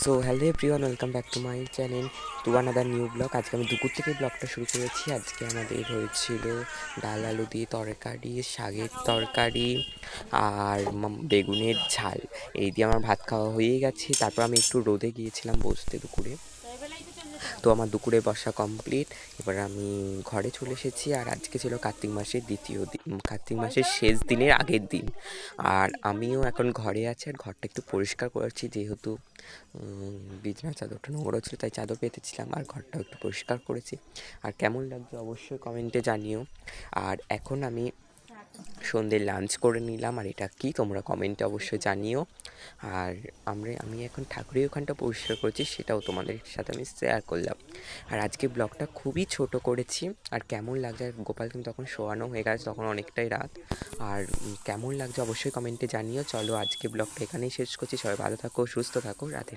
So hello everyone, welcome back to my channel to another new blog. আজকে আমি দুপুর থেকে ব্লগটা শুরু করেছি। আজকে আমাদের হয়েছিল ডাল আলু দিয়ে তরকারি, শাকের তরকারি আর বেগুনের ঝাল। এই দিয়ে আমার ভাত খাওয়া হয়ে গেছে। তারপর আমি একটু রোদে গিয়েছিলাম বসতে দুপুরে। তো আমার দুপুরে বসা কমপ্লিট। এবার আমি ঘরে চলে এসেছি। আর আজকে ছিল কার্তিক মাসের দ্বিতীয় দিন, কার্তিক মাসের শেষ দিনের আগের দিন। আর আমিও এখন ঘরে আছি, আর ঘরটা একটু পরিষ্কার করেছি, যেহেতু বিছানার চাদরটা নোংরা ছিল, তাই চাদর পেতেছিলাম। আর ঘরটাও একটু পরিষ্কার করেছি। আর কেমন লাগছে অবশ্যই কমেন্টে জানিও। আর এখন আমি সন্ধ্যে লাঞ্চ করে নিলাম, আর এটা কি তোমরা কমেন্টে অবশ্যই জানিও। আর আমি এখন ঠাকুরের ওখানটা পরিষ্কার করেছি, সেটাও তোমাদের সাথে আমি শেয়ার করলাম। আর আজকে ব্লগটা খুবই ছোট করেছি। আর কেমন লাগছে, আর গোপাল কিন্তু তখন শোয়ানো হয়ে গেছে, তখন অনেকটাই রাত। আর কেমন লাগছে অবশ্যই কমেন্টে জানিও। চলো আজকে ব্লগটা এখানেই শেষ করছি। সবাই ভালো থাকো, সুস্থ থাকো, রাধে।